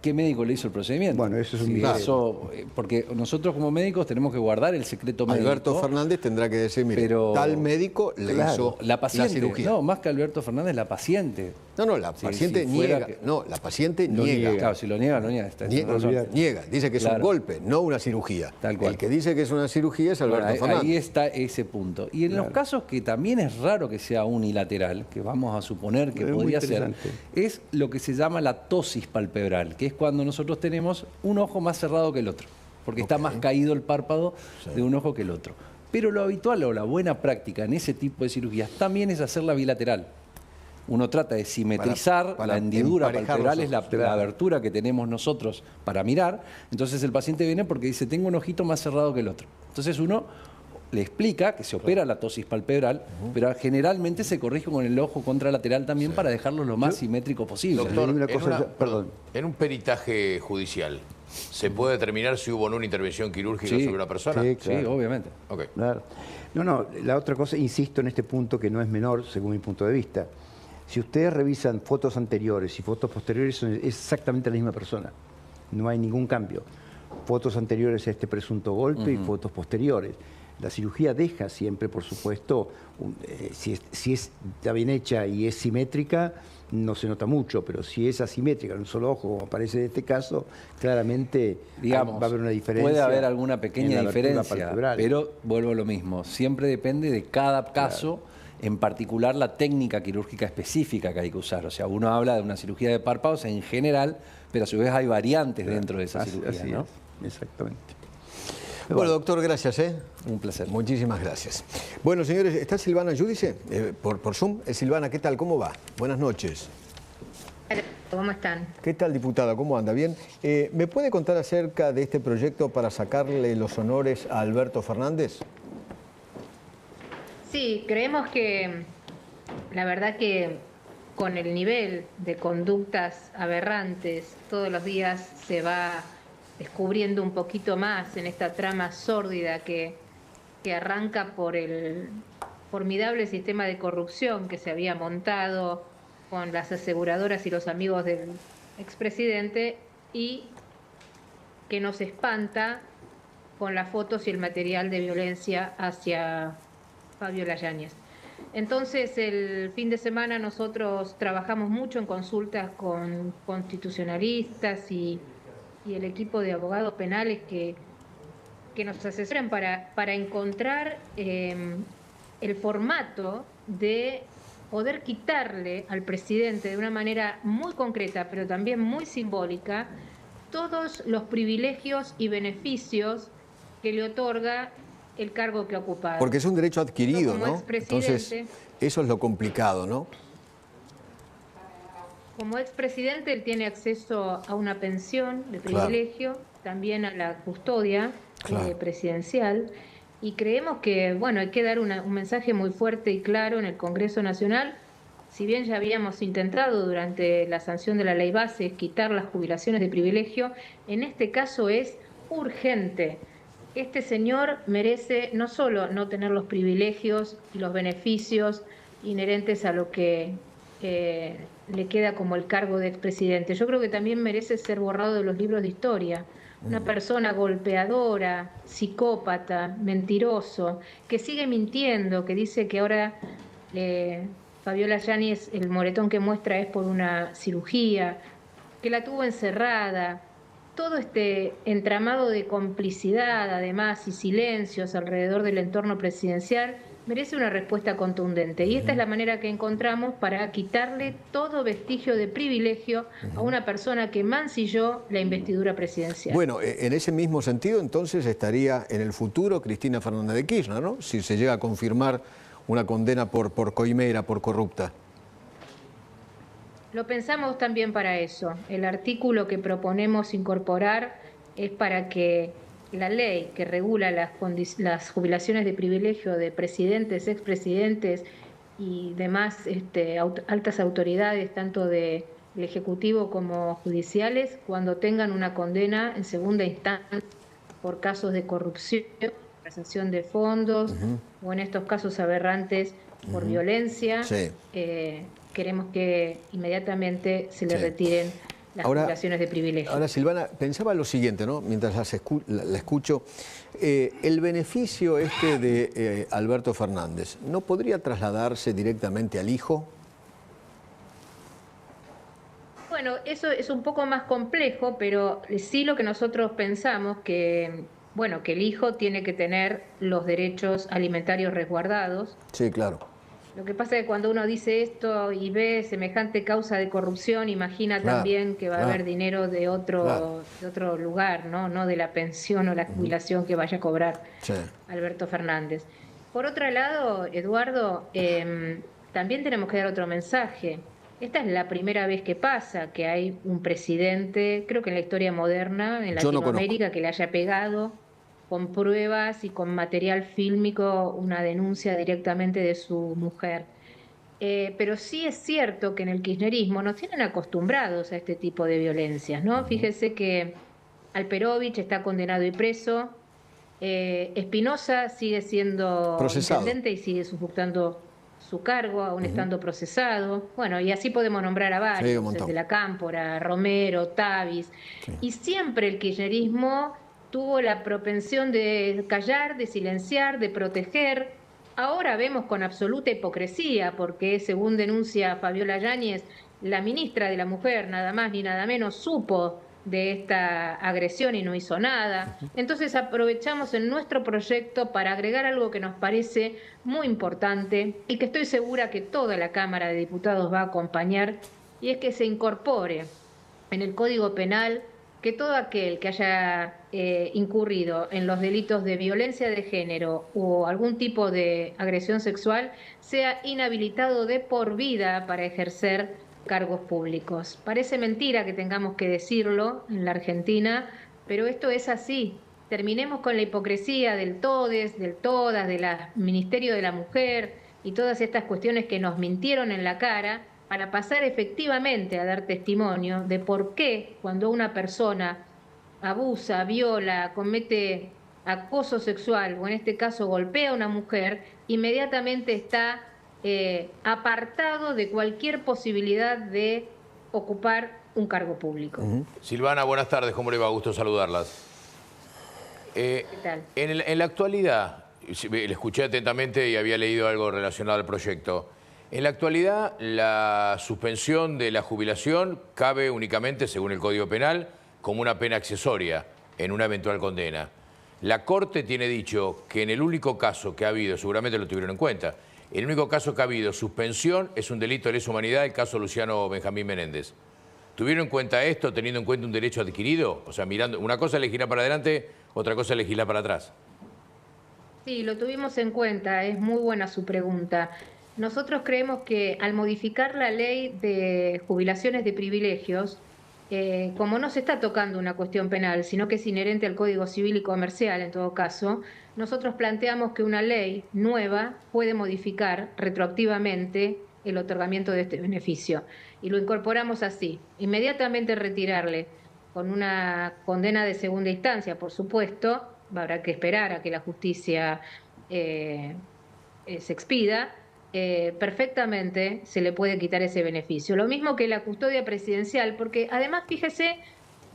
qué médico le hizo el procedimiento. Bueno, eso es un porque nosotros como médicos tenemos que guardar el secreto médico. Alberto Fernández tendrá que decir, mire, tal médico le hizo la paciente, cirugía. No, más que Alberto Fernández, la paciente. No, la paciente niega. No, la paciente niega. Claro, si lo niega, lo niega. Niega, dice que es un golpe, no una cirugía. Tal cual. El que dice que es una cirugía es Alberto Fernández. Ahí está ese punto. Y en los casos que también es raro que sea unilateral, que vamos a suponer que podría ser, es lo que se llama la ptosis palpebral, que es cuando nosotros tenemos un ojo más cerrado que el otro, porque está más caído el párpado de un ojo que el otro. Pero lo habitual o la buena práctica en ese tipo de cirugías también es hacerla bilateral. Uno trata de simetrizar, la hendidura palpebral es la abertura que tenemos nosotros para mirar. Entonces el paciente viene porque dice, tengo un ojito más cerrado que el otro. Entonces uno le explica que se opera la ptosis palpebral, pero generalmente se corrige con el ojo contralateral también para dejarlo lo más simétrico posible. Doctor, en un peritaje judicial, ¿se puede determinar si hubo o no una intervención quirúrgica sobre una persona? Sí, claro. Sí, obviamente. Okay. Claro. No, la otra cosa, insisto en este punto que no es menor, según mi punto de vista. Si ustedes revisan fotos anteriores y fotos posteriores, es exactamente la misma persona. No hay ningún cambio. Fotos anteriores a este presunto golpe y fotos posteriores. La cirugía deja siempre, por supuesto, si está bien hecha y es simétrica, no se nota mucho, pero si es asimétrica, en un solo ojo, como aparece en este caso, claramente va a haber una diferencia. Puede haber alguna pequeña diferencia, pero vuelvo a lo mismo. Siempre depende de cada caso, en particular la técnica quirúrgica específica que hay que usar. O sea, uno habla de una cirugía de párpados en general, pero a su vez hay variantes dentro de esa cirugía, ¿no? Exactamente. Bueno, doctor, gracias. Un placer. Muchísimas gracias. Bueno, señores, ¿está Silvana Giudice por Zoom? Silvana, ¿qué tal? ¿Cómo va? Buenas noches. ¿Cómo están? ¿Qué tal, diputada? ¿Cómo anda? ¿Bien? ¿Me puede contar acerca de este proyecto para sacarle los honores a Alberto Fernández? Sí, creemos que la verdad que con el nivel de conductas aberrantes todos los días se va descubriendo un poquito más en esta trama sórdida que arranca por el formidable sistema de corrupción que se había montado con las aseguradoras y los amigos del expresidente y que nos espanta con las fotos y el material de violencia hacia Fabiola Yáñez. Entonces, el fin de semana nosotros trabajamos mucho en consultas con constitucionalistas y el equipo de abogados penales que nos asesoran para encontrar el formato de poder quitarle al presidente de una manera muy concreta, pero también muy simbólica, todos los privilegios y beneficios que le otorga el cargo que ha ocupado. Porque es un derecho adquirido, ¿no? Entonces, eso es lo complicado, ¿no? Como expresidente, él tiene acceso a una pensión de privilegio, también a la custodia presidencial, y creemos que, bueno, hay que dar un mensaje muy fuerte y claro en el Congreso Nacional. Si bien ya habíamos intentado durante la sanción de la ley base quitar las jubilaciones de privilegio, en este caso es urgente. Este señor merece no solo no tener los privilegios y los beneficios inherentes a lo que le queda como el cargo de expresidente. Yo creo que también merece ser borrado de los libros de historia. Una persona golpeadora, psicópata, mentiroso, que sigue mintiendo, que dice que ahora Fabiola Yáñez, el moretón que muestra es por una cirugía, que la tuvo encerrada. Todo este entramado de complicidad, además, y silencios alrededor del entorno presidencial merece una respuesta contundente. Y esta es la manera que encontramos para quitarle todo vestigio de privilegio a una persona que mancilló la investidura presidencial. Bueno, en ese mismo sentido, entonces, estaría en el futuro Cristina Fernández de Kirchner, ¿no? Si se llega a confirmar una condena por coimera, por corrupta. Lo pensamos también para eso. El artículo que proponemos incorporar es para que la ley que regula las jubilaciones de privilegio de presidentes, expresidentes y demás altas autoridades, tanto del Ejecutivo como judiciales, cuando tengan una condena en segunda instancia por casos de corrupción, malversación de fondos o en estos casos aberrantes por violencia, queremos que inmediatamente se le retiren las jubilaciones de privilegio. Ahora, Silvana, pensaba lo siguiente, ¿no? Mientras la escucho, el beneficio de Alberto Fernández, ¿no podría trasladarse directamente al hijo? Bueno, eso es un poco más complejo, pero sí lo que nosotros pensamos que, bueno, que el hijo tiene que tener los derechos alimentarios resguardados. Sí, claro. Lo que pasa es que cuando uno dice esto y ve semejante causa de corrupción, imagina también que va a haber dinero de otro lugar, ¿no? No de la pensión o la jubilación que vaya a cobrar Alberto Fernández. Por otro lado, Eduardo, también tenemos que dar otro mensaje. Esta es la primera vez que pasa que hay un presidente, creo que en la historia moderna, en Latinoamérica, que le haya pegado con pruebas y con material fílmico una denuncia directamente de su mujer. Pero sí es cierto que en el kirchnerismo nos tienen acostumbrados a este tipo de violencias, ¿no? Fíjese que Alperovich está condenado y preso, Espinosa sigue siendo intendente y sigue usufructuando su cargo, aún estando procesado. Bueno, y así podemos nombrar a varios, desde la Cámpora, Romero, Tavis. Y siempre el kirchnerismo tuvo la propensión de callar, de silenciar, de proteger. Ahora vemos con absoluta hipocresía, porque según denuncia Fabiola Yáñez, la ministra de la Mujer, nada más ni nada menos, supo de esta agresión y no hizo nada. Entonces aprovechamos en nuestro proyecto para agregar algo que nos parece muy importante y que estoy segura que toda la Cámara de Diputados va a acompañar, y es que se incorpore en el Código Penal que todo aquel que haya incurrido en los delitos de violencia de género o algún tipo de agresión sexual sea inhabilitado de por vida para ejercer cargos públicos. Parece mentira que tengamos que decirlo en la Argentina, pero esto es así. Terminemos con la hipocresía del todes, del todas, del Ministerio de la Mujer y todas estas cuestiones que nos mintieron en la cara, para pasar efectivamente a dar testimonio de por qué cuando una persona abusa, viola, comete acoso sexual o en este caso golpea a una mujer, inmediatamente está apartado de cualquier posibilidad de ocupar un cargo público. Silvana, buenas tardes, ¿cómo le va? Gusto saludarlas. ¿Qué tal? En la actualidad, le escuché atentamente y había leído algo relacionado al proyecto. En la actualidad, la suspensión de la jubilación cabe únicamente, según el Código Penal, como una pena accesoria en una eventual condena. La Corte tiene dicho que en el único caso que ha habido, seguramente lo tuvieron en cuenta, el único caso que ha habido suspensión es un delito de lesa humanidad, el caso Luciano Benjamín Menéndez. ¿Tuvieron en cuenta esto, teniendo en cuenta un derecho adquirido? O sea, mirando, una cosa es legislar para adelante, otra cosa es legislar para atrás. Sí, lo tuvimos en cuenta, es muy buena su pregunta. Nosotros creemos que al modificar la ley de jubilaciones de privilegios, como no se está tocando una cuestión penal, sino que es inherente al Código Civil y Comercial en todo caso, nosotros planteamos que una ley nueva puede modificar retroactivamente el otorgamiento de este beneficio. Y lo incorporamos así, inmediatamente retirarle con una condena de segunda instancia, por supuesto, habrá que esperar a que la justicia se expida, perfectamente se le puede quitar ese beneficio. Lo mismo que la custodia presidencial, porque además fíjese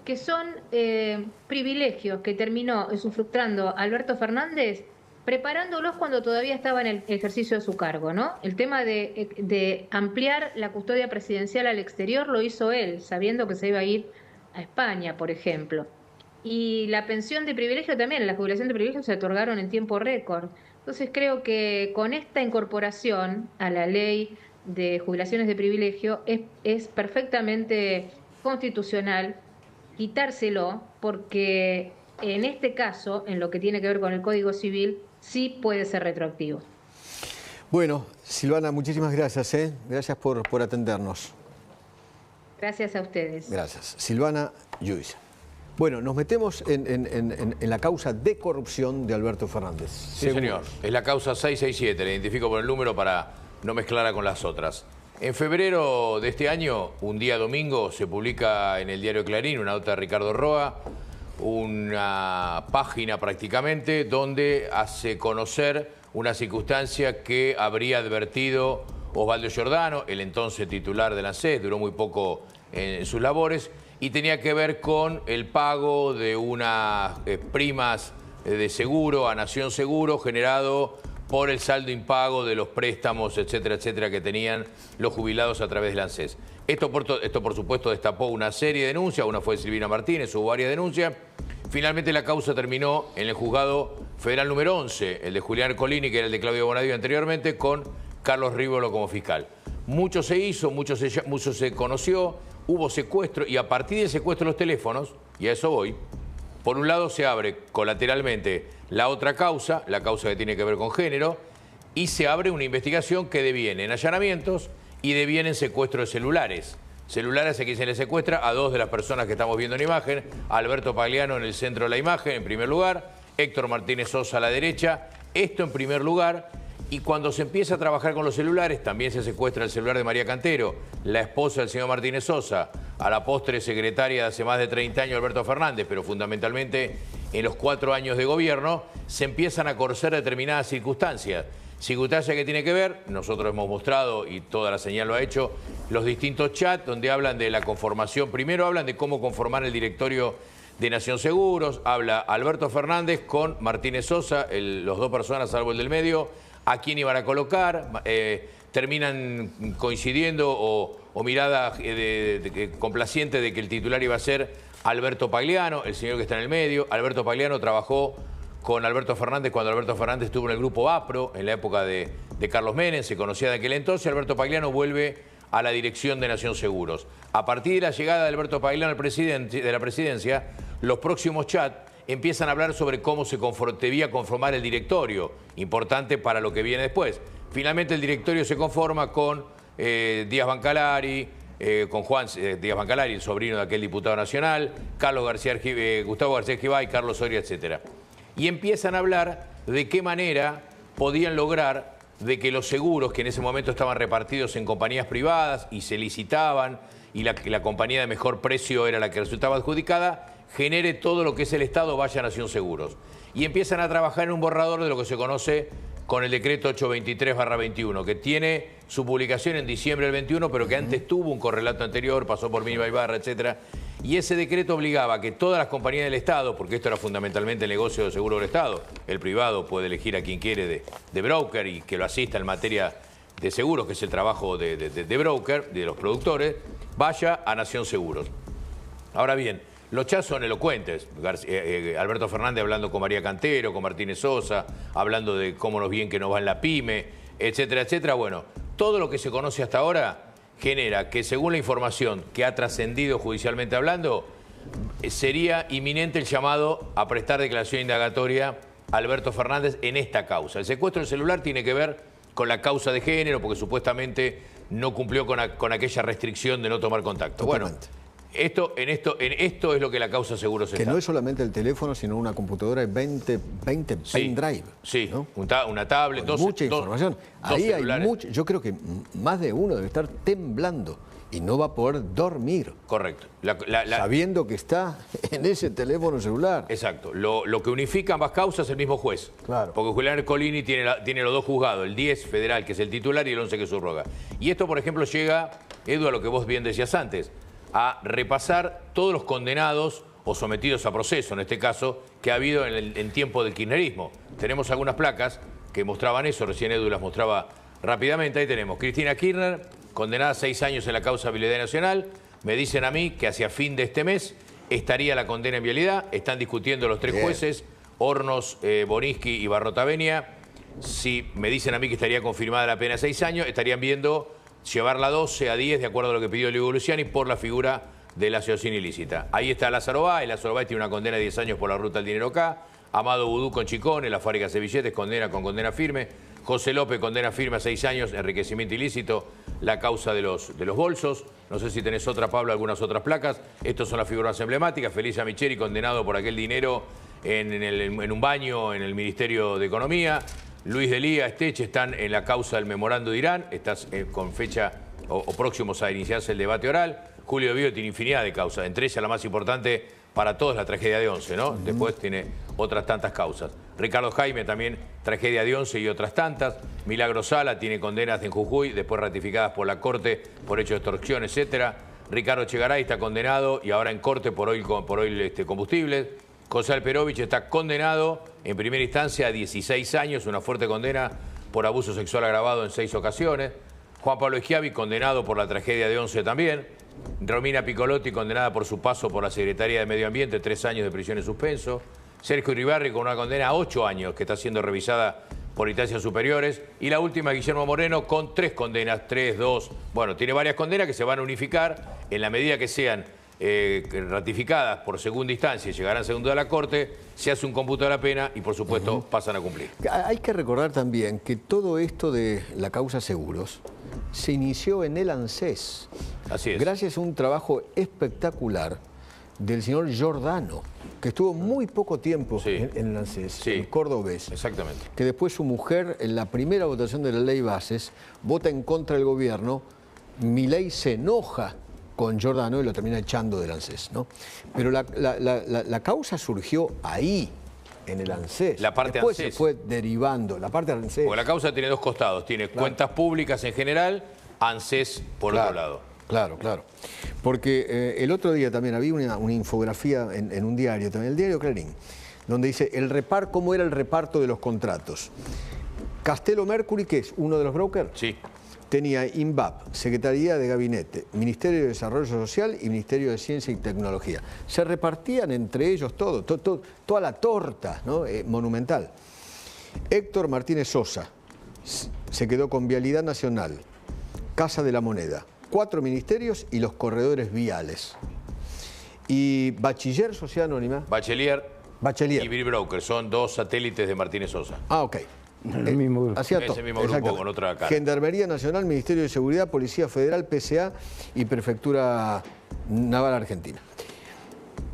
que son privilegios que terminó usufructuando Alberto Fernández preparándolos cuando todavía estaba en el ejercicio de su cargo, ¿no? El tema de ampliar la custodia presidencial al exterior lo hizo él, sabiendo que se iba a ir a España, por ejemplo. Y la pensión de privilegio también, la jubilación de privilegio se otorgaron en tiempo récord. Entonces creo que con esta incorporación a la ley de jubilaciones de privilegio es perfectamente constitucional quitárselo, porque en este caso, en lo que tiene que ver con el Código Civil, sí puede ser retroactivo. Bueno, Silvana, muchísimas gracias. Gracias por atendernos. Gracias a ustedes. Gracias. Silvana Lluís. Bueno, nos metemos en la causa de corrupción de Alberto Fernández. Sí, señor. Es la causa 667, le identifico por el número para no mezclarla con las otras. En febrero de este año, un día domingo, se publica en el diario Clarín una nota de Ricardo Roa, una página prácticamente, donde hace conocer una circunstancia que habría advertido Osvaldo Giordano, el entonces titular de la ANSES, duró muy poco en sus labores y tenía que ver con el pago de unas primas de seguro a Nación Seguro generado por el saldo impago de los préstamos, etcétera, etcétera, que tenían los jubilados a través del ANSES. Esto, por supuesto, destapó una serie de denuncias. Una fue de Silvina Martínez, hubo varias denuncias. Finalmente la causa terminó en el juzgado federal número 11, el de Julián Ercolini, que era el de Claudio Bonadío anteriormente, con Carlos Rívolo como fiscal. Mucho se hizo, mucho se conoció, hubo secuestro y a partir del secuestro de los teléfonos, y a eso voy, por un lado se abre colateralmente la otra causa, la causa que tiene que ver con género, y se abre una investigación que deviene en allanamientos y deviene en secuestro de celulares. Celulares a quien se le secuestra a dos de las personas que estamos viendo en imagen, Alberto Pagliano en el centro de la imagen, en primer lugar, Héctor Martínez Sosa a la derecha, esto en primer lugar, y cuando se empieza a trabajar con los celulares, también se secuestra el celular de María Cantero, la esposa del señor Martínez Sosa, a la postre secretaria de hace más de 30 años, Alberto Fernández, pero fundamentalmente en los 4 años de gobierno, se empiezan a conocer determinadas circunstancias. Circunstancia que tiene que ver, nosotros hemos mostrado, y toda la señal lo ha hecho, los distintos chats donde hablan de la conformación. Primero hablan de cómo conformar el directorio de Nación Seguros, habla Alberto Fernández con Martínez Sosa, los dos personas, salvo el del medio, a quién iban a colocar, terminan coincidiendo o mirada complaciente de que el titular iba a ser Alberto Pagliano, el señor que está en el medio. Alberto Pagliano trabajó con Alberto Fernández cuando Alberto Fernández estuvo en el grupo APRO, en la época de Carlos Menem, se conocía de aquel entonces. Alberto Pagliano vuelve a la dirección de Nación Seguros. A partir de la llegada de Alberto Pagliano de la presidencia, los próximos chats empiezan a hablar sobre cómo se debía conformar el directorio, importante para lo que viene después. Finalmente el directorio se conforma con Díaz Bancalari, con Juan Díaz Bancalari, el sobrino de aquel diputado nacional, Gustavo García Esquivay, Carlos Soria, etc. Y empiezan a hablar de qué manera podían lograr de que los seguros, que en ese momento estaban repartidos en compañías privadas y se licitaban, y la compañía de mejor precio era la que resultaba adjudicada, genere todo lo que es el Estado, vaya a Nación Seguros. Y empiezan a trabajar en un borrador de lo que se conoce con el decreto 823/21, que tiene su publicación en diciembre del 21, pero que antes tuvo un correlato anterior, pasó por Milva Ibarra, etc. Y ese decreto obligaba a que todas las compañías del Estado, porque esto era fundamentalmente el negocio de seguro del Estado, el privado puede elegir a quien quiere de broker y que lo asista en materia de seguros, que es el trabajo de broker, de los productores, vaya a Nación Seguros. Ahora bien, los chats son elocuentes. Alberto Fernández hablando con María Cantero, con Martínez Sosa, hablando de cómo nos bien que nos va en la pyme, etcétera, etcétera. Bueno, todo lo que se conoce hasta ahora genera que, según la información que ha trascendido judicialmente hablando, sería inminente el llamado a prestar declaración indagatoria a Alberto Fernández en esta causa. El secuestro del celular tiene que ver con la causa de género, porque supuestamente no cumplió con aquella restricción de no tomar contacto. Totalmente. Bueno, esto es lo que la causa Seguros está. Que no es solamente el teléfono, sino una computadora de 20 pendrive. Sí, ¿no? Una tablet, mucha información. Ahí hay mucho. Yo creo que más de uno debe estar temblando y no va a poder dormir. Correcto. Sabiendo que está en ese teléfono celular. Exacto. Lo que unifica ambas causas es el mismo juez. Claro. Porque Julián Ercolini tiene los dos juzgados, el 10 federal, que es el titular, y el 11 que subroga. Y esto, por ejemplo, llega, Edu, a lo que vos bien decías antes, a repasar todos los condenados o sometidos a proceso, en este caso, que ha habido en tiempo del kirchnerismo. Tenemos algunas placas que mostraban eso, recién Edu las mostraba rápidamente. Ahí tenemos Cristina Kirchner, condenada a 6 años en la causa de vialidad nacional. Me dicen a mí que hacia fin de este mes estaría la condena en vialidad. Están discutiendo los 3 jueces, Hornos, Boninsky y Barrotavenia. Si me dicen a mí que estaría confirmada la pena de 6 años, estarían viendo llevarla a 12, a 10, de acuerdo a lo que pidió Lugo Luciani, por la figura de la asociación ilícita. Ahí está Lázaro Báez. Lázaro Báez tiene una condena de 10 años por la ruta del dinero acá. Amado Vudú con Chicone, la fábrica de billetes, condena con condena firme. José López, condena firme a 6 años, enriquecimiento ilícito, la causa de los bolsos. No sé si tenés otra, Pablo, algunas otras placas. Estas son las figuras emblemáticas. Felicia Micheri, condenado por aquel dinero en un baño en el Ministerio de Economía. Luis Delía, Esteche están en la causa del memorando de Irán. Estás con fecha o próximos a iniciarse el debate oral. Julio Vío tiene infinidad de causas, entre ellas la más importante para todos, la tragedia de Once, ¿no? Después tiene otras tantas causas. Ricardo Jaime también, tragedia de Once y otras tantas. Milagro Sala tiene condenas en Jujuy, después ratificadas por la Corte por hecho de extorsión, etc. Ricardo Echegaray está condenado y ahora en corte por oil combustibles. José Alperovich está condenado en primera instancia a 16 años, una fuerte condena por abuso sexual agravado en 6 ocasiones. Juan Pablo Schiavi condenado por la tragedia de Once también. Romina Piccolotti condenada por su paso por la Secretaría de Medio Ambiente, 3 años de prisión en suspenso. Sergio Iribarri con una condena a 8 años que está siendo revisada por instancias superiores. Y la última, Guillermo Moreno, con 3 condenas, 3, 2. Bueno, tiene varias condenas que se van a unificar en la medida que sean ratificadas por segunda instancia y llegarán segunda a la Corte, se hace un cómputo de la pena y por supuesto pasan a cumplir. Hay que recordar también que todo esto de la causa Seguros se inició en el ANSES. Así es. Gracias a un trabajo espectacular del señor Giordano, que estuvo muy poco tiempo en el ANSES, el cordobés. Exactamente. Que después su mujer, en la primera votación de la ley Bases, vota en contra del gobierno. Milei se enoja con Giordano y lo termina echando del ANSES, ¿no? Pero la causa surgió ahí, en el ANSES. La parte después ANSES. se fue derivando, la parte ANSES. Porque la causa tiene 2 costados, tiene cuentas públicas en general, ANSES por otro lado. Claro. Porque el otro día también había una infografía en un diario, también el diario Clarín, donde dice cómo era el reparto de los contratos. Castello Mercury, que es uno de los brokers, tenía INVAP, Secretaría de Gabinete, Ministerio de Desarrollo Social y Ministerio de Ciencia y Tecnología. Se repartían entre ellos toda la torta, ¿no? Monumental. Héctor Martínez Sosa se quedó con Vialidad Nacional, Casa de la Moneda, 4 ministerios y los corredores viales. Y Bachiller, Sociedad Anónima. Bachelier y Bill Broker son 2 satélites de Martínez Sosa. Ah, ok. El mismo grupo. Hacía Ese mismo grupo con otra cara. Gendarmería Nacional, Ministerio de Seguridad, Policía Federal, PCA y Prefectura Naval Argentina.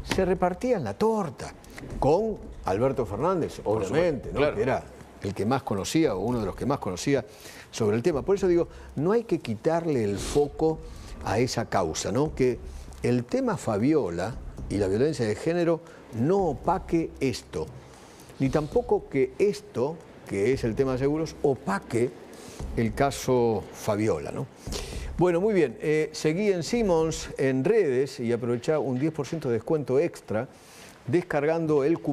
Se repartían la torta con Alberto Fernández, obviamente, ¿no? Claro. Que era el que más conocía o uno de los que más conocía sobre el tema. Por eso digo, no hay que quitarle el foco a esa causa, ¿no? Que el tema Fabiola y la violencia de género no opaque esto, ni tampoco que esto, que es el tema de seguros, opaque el caso Fabiola, ¿no? Bueno, muy bien. Seguí en Simmons en redes y aprovecha un 10% de descuento extra descargando el cupón